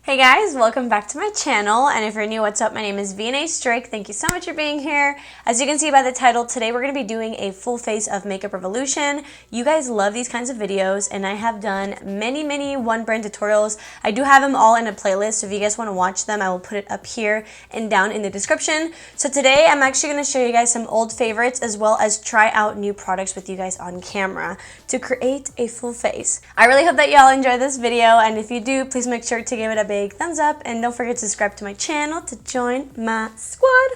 Hey guys, welcome back to my channel, and if you're new, what's up? My name is vianney.strick. Thank you so much for being here. As you can see by the title, today we're going to be doing a full face of makeup revolution. You guys love these kinds of videos, and I have done many one brand tutorials. I do have them all in a playlist, so if you guys want to watch them, I will put it up here and down in the description. So today I'm actually going to show you guys some old favorites as well as try out new products with you guys on camera to create a full face. I really hope that y'all enjoy this video, and if you do, please make sure to give it a big thumbs up and don't forget to subscribe to my channel to join my squad.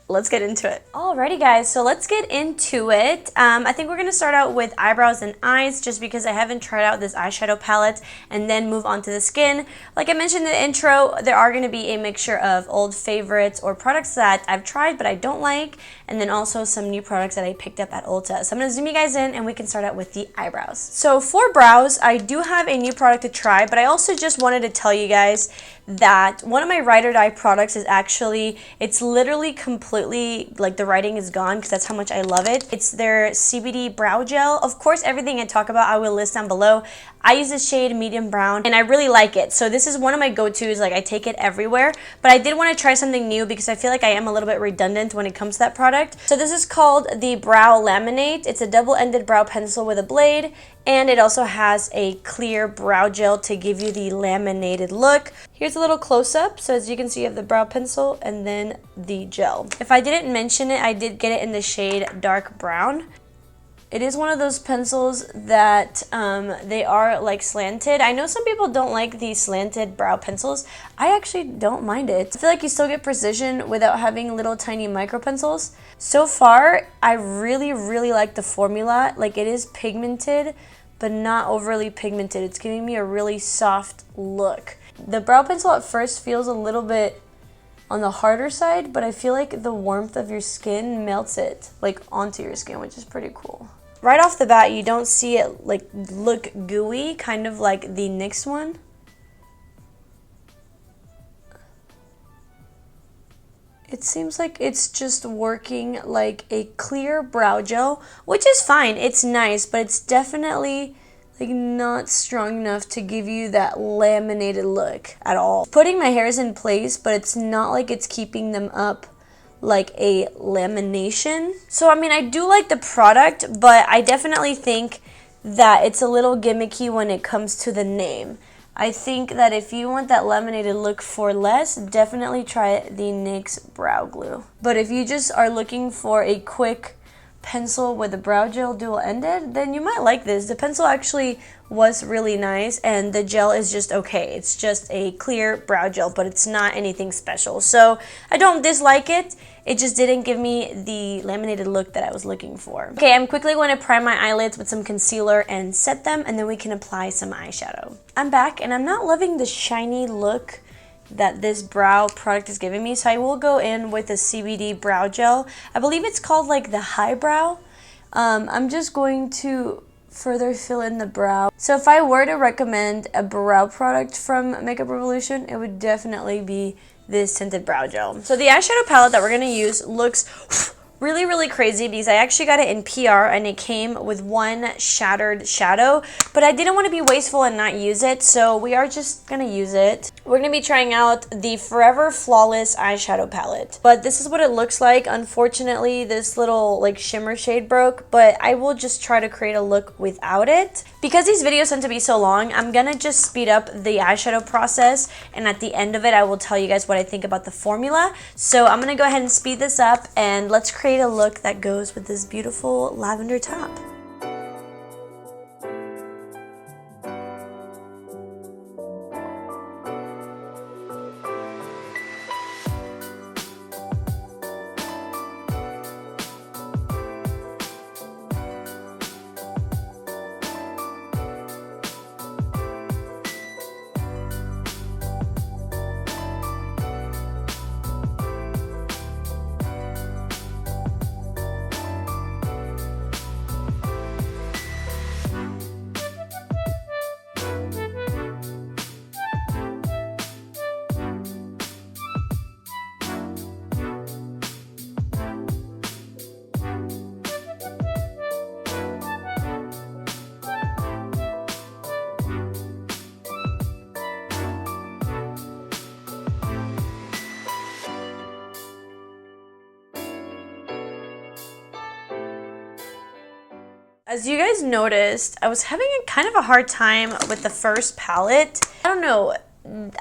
Let's get into it. Alrighty guys, so let's get into it. I think we're going to start out with eyebrows and eyes just because I haven't tried out this eyeshadow palette, and then move on to the skin. Like I mentioned in the intro, there are going to be a mixture of old favorites or products that I've tried but I don't like, and then also some new products that I picked up at Ulta. So I'm going to zoom you guys in and we can start out with the eyebrows. So for brows, I do have a new product to try, but I also just wanted to tell you guys that one of my ride or die products is actually, it's literally completely, like the writing is gone because that's how much I love it. It's their CBD brow gel. Of course, everything I talk about I will list down below. I use this shade medium brown and I really like it. So this is one of my go-tos, like I take it everywhere. But I did want to try something new because I feel like I am a little bit redundant when it comes to that product. So this is called the Brow Laminate. It's a double-ended brow pencil with a blade, and it also has a clear brow gel to give you the laminated look. Here's a little close-up. So as you can see, you have the brow pencil and then the gel. If I didn't mention it, I did get it in the shade dark brown. It is one of those pencils that they are like slanted. I know some people don't like these slanted brow pencils. I actually don't mind it. I feel like you still get precision without having little tiny micro pencils. So far, I really like the formula. Like, it is pigmented, but not overly pigmented. It's giving me a really soft look. The brow pencil at first feels a little bit on the harder side, but I feel like the warmth of your skin melts it like onto your skin, which is pretty cool. Right off the bat, you don't see it like look gooey, kind of like the NYX one. It seems like it's just working like a clear brow gel, which is fine. It's nice, but it's definitely like not strong enough to give you that laminated look at all. Putting my hairs in place, but it's not like it's keeping them up like a lamination. So I mean, I do like the product, but I definitely think that it's a little gimmicky when it comes to the name. I think that if you want that laminated look for less, definitely try the NYX Brow Glue. But if you just are looking for a quick pencil with a brow gel dual-ended, then you might like this. The pencil actually was really nice, and the gel is just okay. It's just a clear brow gel, but it's not anything special. So I don't dislike it. It just didn't give me the laminated look that I was looking for. Okay, I'm quickly going to prime my eyelids with some concealer and set them, and then we can apply some eyeshadow. I'm back, and I'm not loving the shiny look that this brow product is giving me, so I will go in with a CBD brow gel. I believe it's called like the Highbrow. I'm just going to further fill in the brow. So if I were to recommend a brow product from Makeup Revolution, it would definitely be this tinted brow gel. So the eyeshadow palette that we're going to use looks really crazy because I actually got it in PR and it came with one shattered shadow, but I didn't want to be wasteful and not use it, so we are just gonna use it. We're gonna be trying out the Forever Flawless eyeshadow palette, but this is what it looks like. Unfortunately, this little like shimmer shade broke, but I will just try to create a look without it. Because these videos tend to be so long, I'm gonna just speed up the eyeshadow process, and at the end of it I will tell you guys what I think about the formula. So I'm gonna go ahead and speed this up, and let's create a look that goes with this beautiful lavender top. As you guys noticed, I was having kind of a hard time with the first palette. I don't know,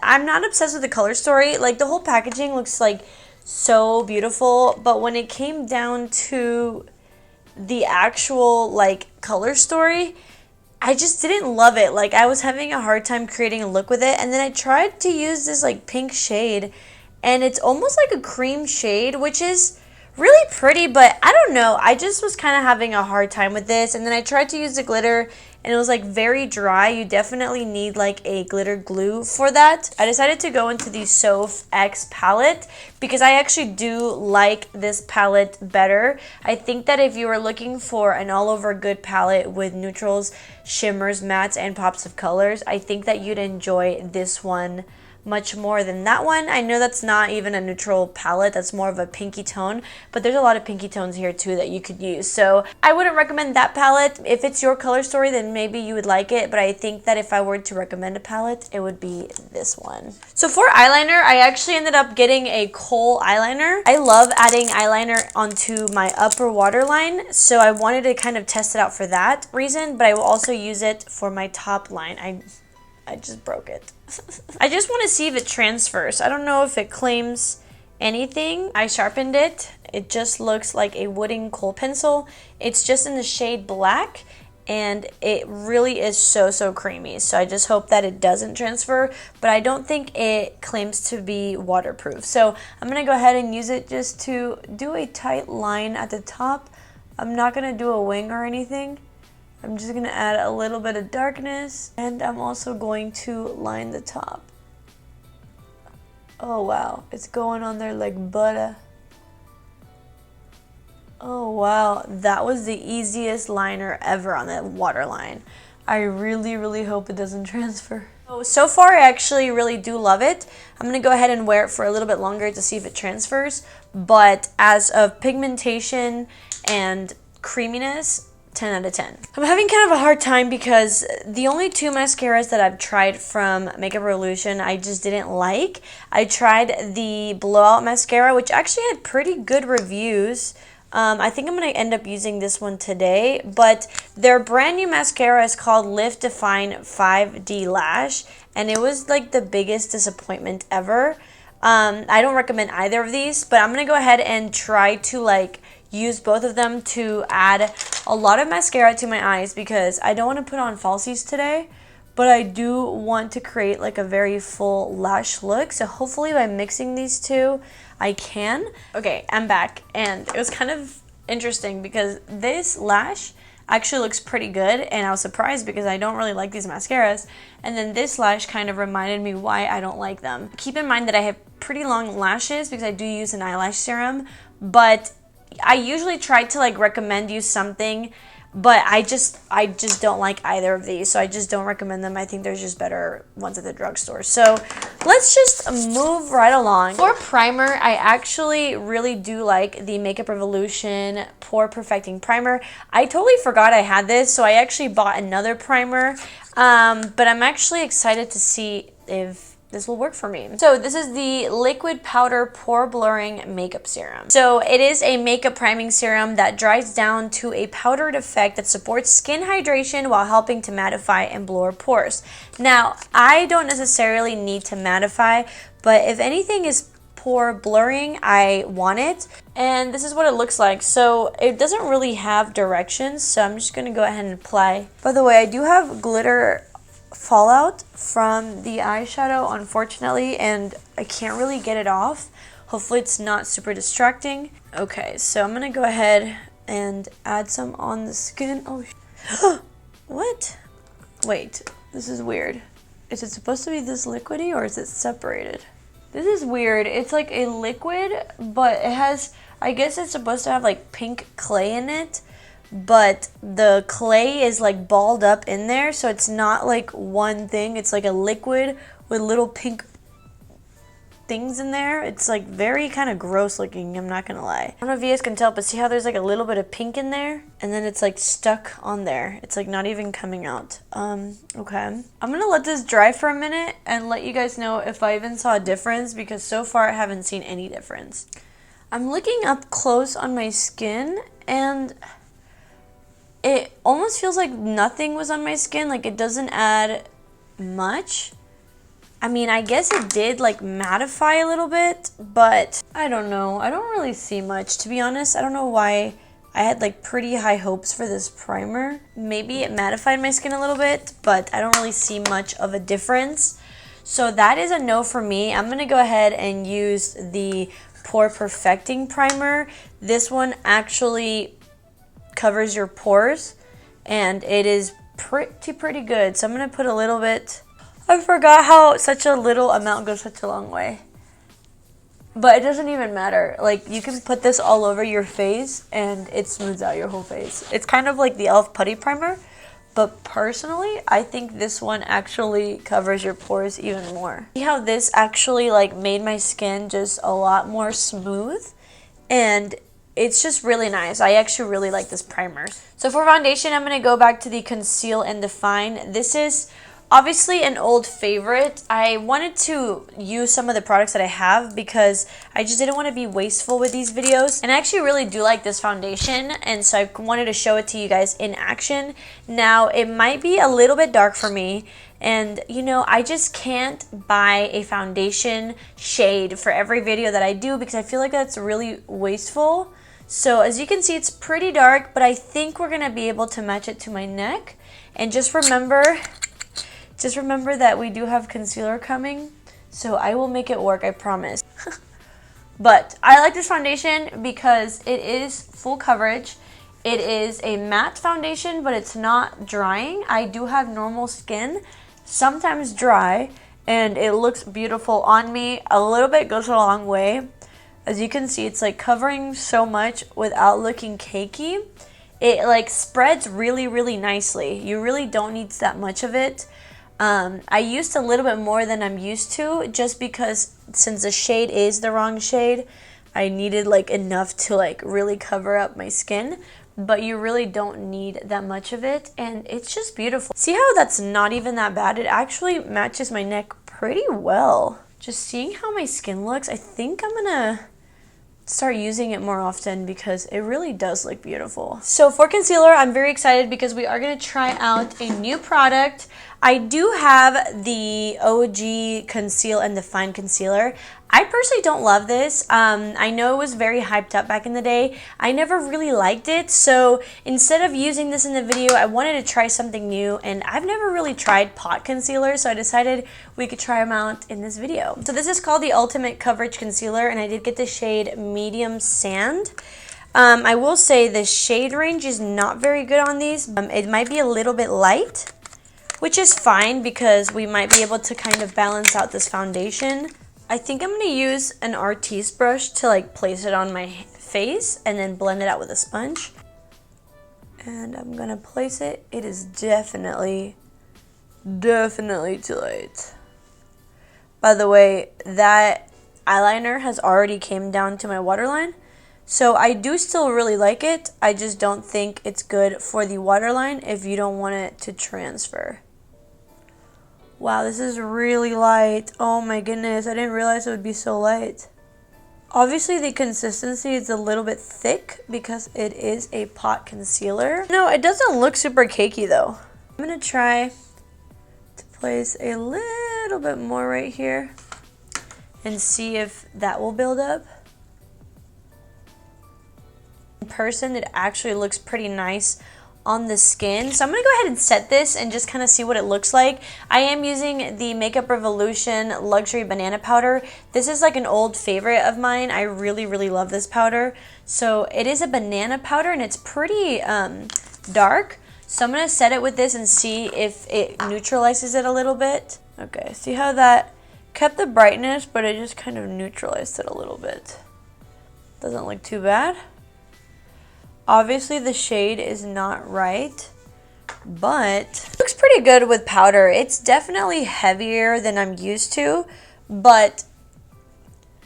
I'm not obsessed with the color story. Like, the whole packaging looks like so beautiful, but when it came down to the actual like color story, I just didn't love it. Like, I was having a hard time creating a look with it, and then I tried to use this like pink shade, and it's almost like a cream shade, which is really pretty, but I don't know, I just was kind of having a hard time with this. And then I tried to use the glitter, and it was like very dry. You definitely need like a glitter glue for that. I decided to go into the SOPHX palette because I actually do like this palette better. I think that if you are looking for an all over good palette with neutrals, shimmers, mattes, and pops of colors, I think that you'd enjoy this one much more than that one. I know that's not even a neutral palette, that's more of a pinky tone, but there's a lot of pinky tones here too that you could use. So I wouldn't recommend that palette. If it's your color story, then maybe you would like it, but I think that if I were to recommend a palette, it would be this one. So for eyeliner, I actually ended up getting a KOHL eyeliner. I love adding eyeliner onto my upper waterline, so I wanted to kind of test it out for that reason, but I will also use it for my top line. I just broke it. I just want to see if it transfers. I don't know if it claims anything. I sharpened it. It just looks like a wooden kohl pencil. It's just in the shade black, and it really is so creamy. So I just hope that it doesn't transfer, but I don't think it claims to be waterproof. So I'm going to go ahead and use it just to do a tight line at the top. I'm not going to do a wing or anything. I'm just going to add a little bit of darkness, and I'm also going to line the top. Oh wow, it's going on there like butter. Oh wow, that was the easiest liner ever on that waterline. I really hope it doesn't transfer. So far, I actually really do love it. I'm going to go ahead and wear it for a little bit longer to see if it transfers, but as of pigmentation and creaminess, 10 out of 10. I'm having kind of a hard time because the only two mascaras that I've tried from Makeup Revolution I just didn't like. I tried the Blowout mascara, which actually had pretty good reviews. I think I'm going to end up using this one today, but their brand new mascara is called Lift Define 5D Lash, and it was like the biggest disappointment ever. I don't recommend either of these, but I'm going to go ahead and try to like use both of them to add a lot of mascara to my eyes because I don't want to put on falsies today, but I do want to create like a very full lash look. So hopefully by mixing these two, I can. Okay, I'm back, and it was kind of interesting because this lash actually looks pretty good, and I was surprised because I don't really like these mascaras, and then this lash kind of reminded me why I don't like them. Keep in mind that I have pretty long lashes because I do use an eyelash serum, but I usually try to like recommend you something, but I just don't like either of these, so I just don't recommend them. I think there's just better ones at the drugstore. So let's just move right along. For primer, I actually really do like the Makeup Revolution Pore Perfecting Primer. I totally forgot I had this, so I actually bought another primer, but I'm actually excited to see if this will work for me. So this is the Liquid Powder Pore Blurring Makeup Serum. So it is a makeup priming serum that dries down to a powdered effect that supports skin hydration while helping to mattify and blur pores. Now, I don't necessarily need to mattify, but if anything is pore blurring, I want it. And this is what it looks like. So it doesn't really have directions, so I'm just gonna go ahead and apply. By the way, I do have glitter fallout from the eyeshadow, unfortunately, and I can't really get it off. Hopefully it's not super distracting. Okay, so I'm gonna go ahead and add some on the skin. Oh, what? Wait, this is weird. Is it supposed to be this liquidy or is it separated? This is weird. It's like a liquid, but it has, I guess it's supposed to have like pink clay in it, but the clay is like balled up in there, so it's not like one thing. It's like a liquid with little pink things in there. It's like very kind of gross looking, I'm not gonna lie. I don't know if you guys can tell, but see how there's like a little bit of pink in there, and then it's like stuck on there. It's like not even coming out. Okay, I'm gonna let this dry for a minute and let you guys know if I even saw a difference, because so far I haven't seen any difference. I'm looking up close on my skin, and it almost feels like nothing was on my skin. Like, it doesn't add much. I mean, I guess it did like mattify a little bit, but I don't know. I don't really see much, to be honest. I don't know why I had like pretty high hopes for this primer. Maybe it mattified my skin a little bit, but I don't really see much of a difference. So that is a no for me. I'm gonna go ahead and use the Pore Perfecting Primer. This one actually covers your pores, and it is pretty good. So I'm gonna put a little bit. I forgot how such a little amount goes such a long way. But it doesn't even matter. Like, you can put this all over your face and it smooths out your whole face. It's kind of like the e.l.f. Putty Primer, but personally, I think this one actually covers your pores even more. See how this actually like made my skin just a lot more smooth, and it's just really nice. I actually really like this primer. So for foundation, I'm going to go back to the Conceal and Define. This is obviously an old favorite. I wanted to use some of the products that I have because I just didn't want to be wasteful with these videos. And I actually really do like this foundation, and so I wanted to show it to you guys in action. Now, it might be a little bit dark for me, and you know, I just can't buy a foundation shade for every video that I do because I feel like that's really wasteful. So as you can see, it's pretty dark, but I think we're going to be able to match it to my neck. And just remember that we do have concealer coming, so I will make it work, I promise. But I like this foundation because it is full coverage. It is a matte foundation, but it's not drying. I do have normal skin, sometimes dry, and it looks beautiful on me. A little bit goes a long way. As you can see, it's like covering so much without looking cakey. It like spreads really nicely. You really don't need that much of it. I used a little bit more than I'm used to, just because since the shade is the wrong shade, I needed like enough to like really cover up my skin, but you really don't need that much of it, and it's just beautiful. See how that's not even that bad? It actually matches my neck pretty well. Just seeing how my skin looks, I think I'm gonna start using it more often because it really does look beautiful. So for concealer, I'm very excited because we are going to try out a new product. I do have the OG Conceal and Define Concealer. I personally don't love this. I know it was very hyped up back in the day. I never really liked it, so instead of using this in the video, I wanted to try something new, and I've never really tried pot concealer, so I decided we could try them out in this video. So this is called the Ultimate Coverage Concealer, and I did get the shade Medium Sand. I will say the shade range is not very good on these. It might be a little bit light, which is fine because we might be able to kind of balance out this foundation. I think I'm going to use an Artiste brush to like place it on my face and then blend it out with a sponge. And I'm going to place it. It is definitely too light. By the way, that eyeliner has already came down to my waterline. So I do still really like it. I just don't think it's good for the waterline if you don't want it to transfer. Wow, this is really light. Oh my goodness, I didn't realize it would be so light. Obviously the consistency is a little bit thick because it is a pot concealer. No, it doesn't look super cakey though. I'm gonna try to place a little bit more right here and see if that will build up. In person, it actually looks pretty nice on the skin. So I'm going to go ahead and set this and just kind of see what it looks like. I am using the Makeup Revolution Luxury Banana Powder. This is like an old favorite of mine. I really love this powder. So it is a banana powder and it's pretty dark. So I'm going to set it with this and see if it neutralizes it a little bit. Okay, see how that kept the brightness, but it just kind of neutralized it a little bit. Doesn't look too bad. Obviously the shade is not right, but it looks pretty good with powder. It's definitely heavier than I'm used to, but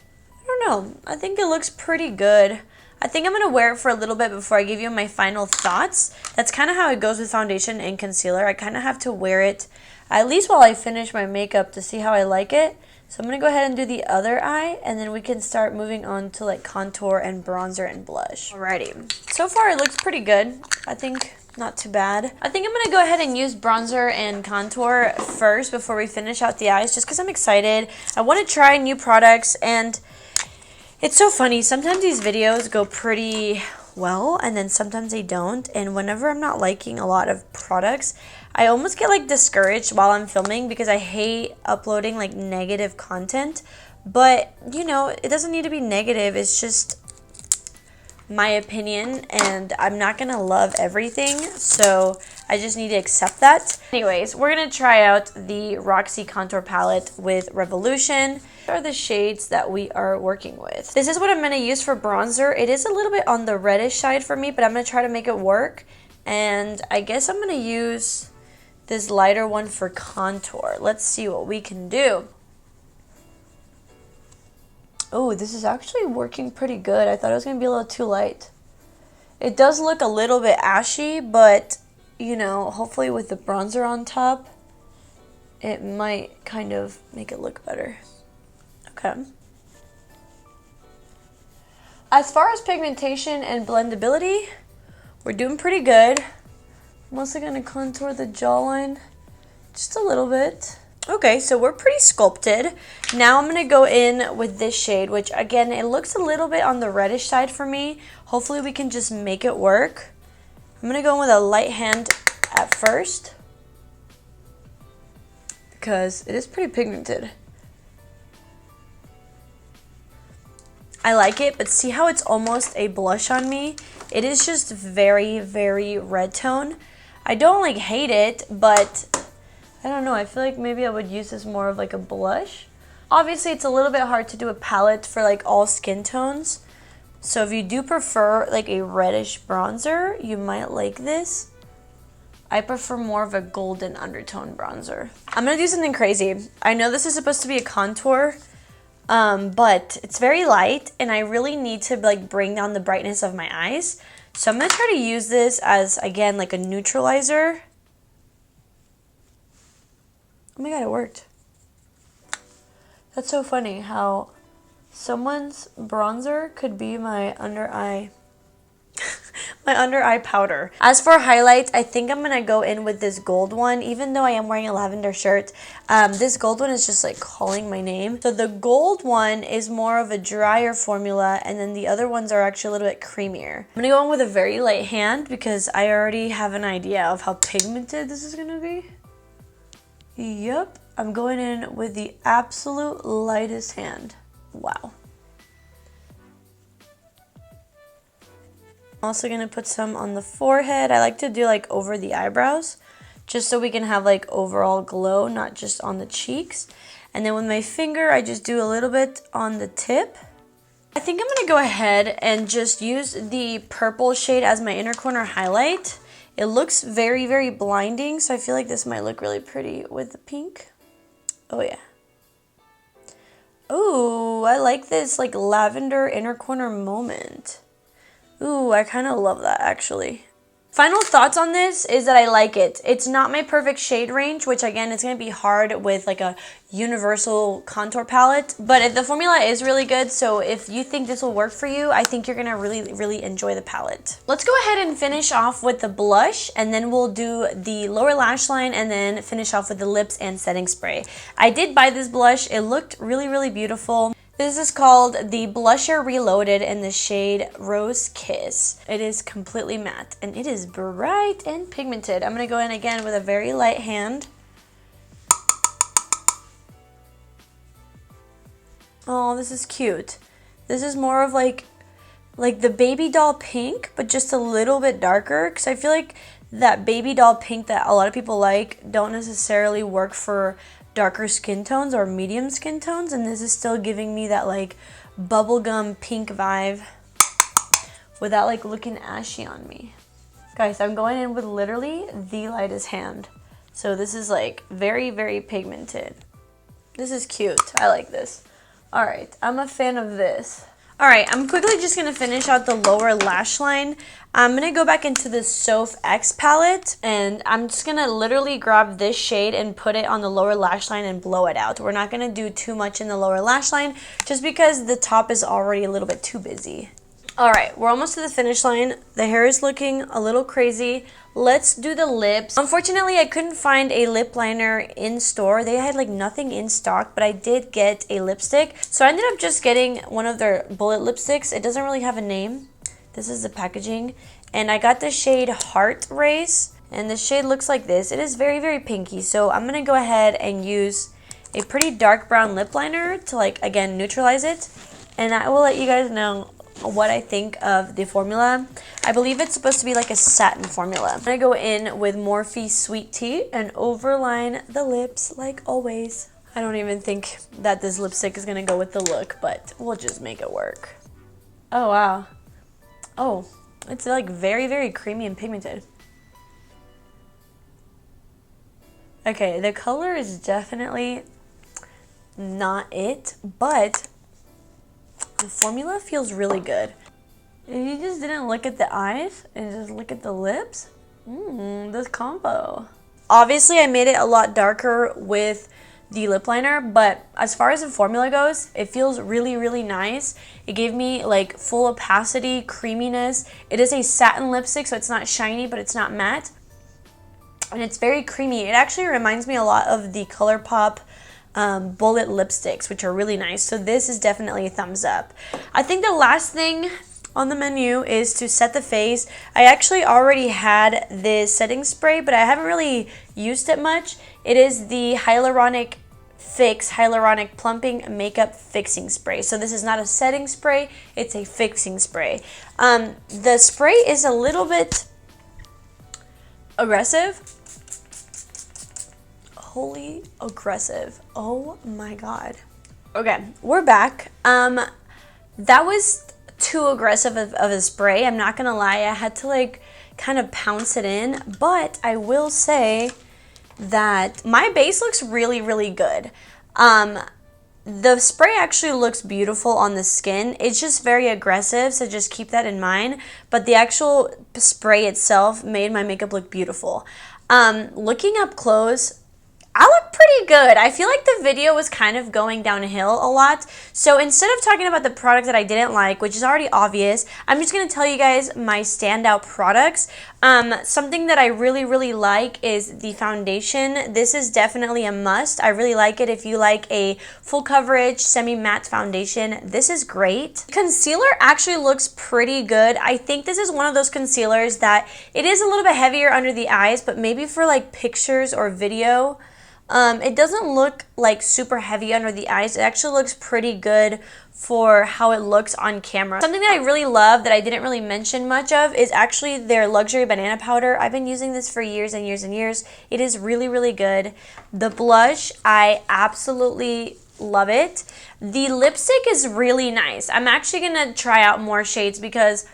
I don't know. I think it looks pretty good. I think I'm going to wear it for a little bit before I give you my final thoughts. That's kind of how it goes with foundation and concealer. I kind of have to wear it at least while I finish my makeup to see how I like it. So I'm going to go ahead and do the other eye, and then we can start moving on to like contour and bronzer and blush. Alrighty. So far it looks pretty good. I think Not too bad. I think I'm going to go ahead and use bronzer and contour first before we finish out the eyes, just because I'm excited. I want to try new products, and it's so funny. Sometimes these videos go pretty well, and then sometimes they don't. And whenever I'm not liking a lot of products, I almost get like discouraged while I'm filming because I hate uploading like negative content. But, you know, it doesn't need to be negative. It's just my opinion, and I'm not gonna love everything, so I just need to accept that. Anyways, we're gonna try out the Roxy contour palette with Revolution. These are the shades that we are working with. This is what I'm gonna use for bronzer. It is a little bit on the reddish side for me, but I'm gonna try to make it work. And I guess I'm gonna use this lighter one for contour. Let's see what we can do. Oh, this is actually working pretty good. I thought it was going to be a little too light. It does look a little bit ashy, but, you know, hopefully with the bronzer on top, it might kind of make it look better. Okay. As far as pigmentation and blendability, we're doing pretty good. I'm also going to contour the jawline just a little bit. Okay, so we're pretty sculpted. Now I'm going to go in with this shade, which again, it looks a little bit on the reddish side for me. Hopefully we can just make it work. I'm going to go in with a light hand at first because it is pretty pigmented. I like it, but see how it's almost a blush on me? It is just very, very red tone. I don't like hate it, but I don't know, I feel like maybe I would use this more of like a blush. Obviously, it's a little bit hard to do a palette for like all skin tones. So if you do prefer like a reddish bronzer, you might like this. I prefer more of a golden undertone bronzer. I'm gonna do something crazy. I know this is supposed to be a contour, but it's very light and I really need to like bring down the brightness of my eyes. So I'm gonna try to use this as, again, like a neutralizer. Oh my god, it worked. That's so funny how someone's bronzer could be my under eye my under eye powder. As for highlights, I think I'm gonna go in with this gold one, even though I am wearing a lavender shirt. This gold one is just like calling my name. So the gold one is more of a drier formula, and then the other ones are actually a little bit creamier. I'm gonna go in with a very light hand because I already have an idea of how pigmented this is gonna be. Yep, I'm going in with the absolute lightest hand. Wow. I'm also going to put some on the forehead. I like to do like over the eyebrows, just so we can have like overall glow, not just on the cheeks. And then with my finger, I just do a little bit on the tip. I think I'm going to go ahead and just use the purple shade as my inner corner highlight. It looks very, very blinding, so I feel like this might look really pretty with the pink. Oh yeah. Ooh, I like this like lavender inner corner moment. Ooh, I kind of love that actually. Final thoughts on this is that I like it. It's not my perfect shade range, which again, it's going to be hard with like a universal contour palette. But the formula is really good, so if you think this will work for you, I think you're going to really, really enjoy the palette. Let's go ahead and finish off with the blush, and then we'll do the lower lash line, and then finish off with the lips and setting spray. I did buy this blush. It looked really, really beautiful. This is called the Blusher Reloaded in the shade Rose Kiss. It is completely matte and it is bright and pigmented. I'm going to go in again with a very light hand. Oh, this is cute. This is more of like the baby doll pink, but just a little bit darker, because I feel like that baby doll pink that a lot of people like don't necessarily work for darker skin tones or medium skin tones, and this is still giving me that like bubblegum pink vibe without like looking ashy on me. Guys, I'm going in with literally the lightest hand. So this is like very, very pigmented. This is cute. I like this. All right, I'm a fan of this. All right, I'm quickly just gonna finish out the lower lash line. I'm gonna go back into the SOPHX palette, and I'm just gonna literally grab this shade and put it on the lower lash line and blow it out. We're not gonna do too much in the lower lash line just because the top is already a little bit too busy. Alright, we're almost to the finish line. The hair is looking a little crazy. Let's do the lips. Unfortunately, I couldn't find a lip liner in store. They had like nothing in stock, but I did get a lipstick. So I ended up just getting one of their bullet lipsticks. It doesn't really have a name. This is the packaging. And I got the shade Heart Race. And the shade looks like this. It is very, very pinky. So I'm going to go ahead and use a pretty dark brown lip liner to, like, again, neutralize it. And I will let you guys know what I think of the formula. I believe it's supposed to be like a satin formula. I'm gonna go in with Morphe Sweet Tea and overline the lips like always. I don't even think that this lipstick is gonna go with the look, but we'll just make it work. Oh wow. Oh, it's like very, very creamy and pigmented. Okay, the color is definitely not it, but the formula feels really good. If you just didn't look at the eyes and just look at the lips, this combo. Obviously, I made it a lot darker with the lip liner, but as far as the formula goes, it feels really, really nice. It gave me like full opacity, creaminess. It is a satin lipstick, so it's not shiny, but it's not matte. And it's very creamy. It actually reminds me a lot of the ColourPop bullet lipsticks, which are really nice. So this is definitely a thumbs up. I think the last thing on the menu is to set the face. I actually already had this setting spray, but I haven't really used it much. It is the Hyaluronic Fix Hyaluronic Plumping Makeup Fixing Spray. So this is not a setting spray, it's a fixing spray. The spray is a little bit aggressive. Holy aggressive. Oh my god. Okay, we're back. That was too aggressive of a spray. I'm not gonna lie. I had to like kind of pounce it in, but I will say that my base looks really, really good. The spray actually looks beautiful on the skin. It's just very aggressive, so just keep that in mind. But the actual spray itself made my makeup look beautiful. Looking up close, I look pretty good. I feel like the video was kind of going downhill a lot. So instead of talking about the product that I didn't like, which is already obvious, I'm just going to tell you guys my standout products. Something that I really, really like is the foundation. This is definitely a must. I really like it if you like a full coverage semi-matte foundation. This is great. Concealer actually looks pretty good. I think this is one of those concealers that it is a little bit heavier under the eyes, but maybe for like pictures or video, it doesn't look like super heavy under the eyes. It actually looks pretty good for how it looks on camera. Something that I really love that I didn't really mention much of is actually their luxury banana powder. I've been using this for years and years and years. It is really, really good. The blush, I absolutely love it. The lipstick is really nice. I'm actually gonna try out more shades because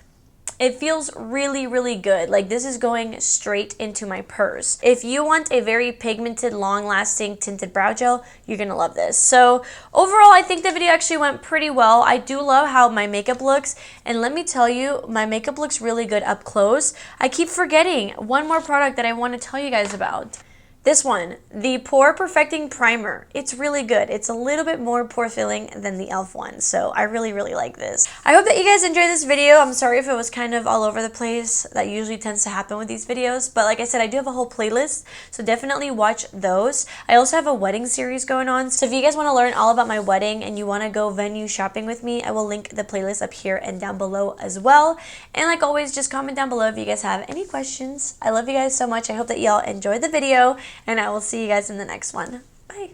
it feels really, really good. Like this is going straight into my purse. If you want a very pigmented, long-lasting tinted brow gel, you're gonna love this. So overall, I think the video actually went pretty well. I do love how my makeup looks, and let me tell you, my makeup looks really good up close. I keep forgetting one more product that I want to tell you guys about. This one, the Pore Perfecting Primer. It's really good. It's a little bit more pore filling than the e.l.f. one, so I really, really like this. I hope that you guys enjoyed this video. I'm sorry if it was kind of all over the place. That usually tends to happen with these videos, but like I said, I do have a whole playlist, so definitely watch those. I also have a wedding series going on, so if you guys want to learn all about my wedding and you want to go venue shopping with me, I will link the playlist up here and down below as well. And like always, just comment down below if you guys have any questions. I love you guys so much. I hope that y'all enjoyed the video, and I will see you guys in the next one. Bye.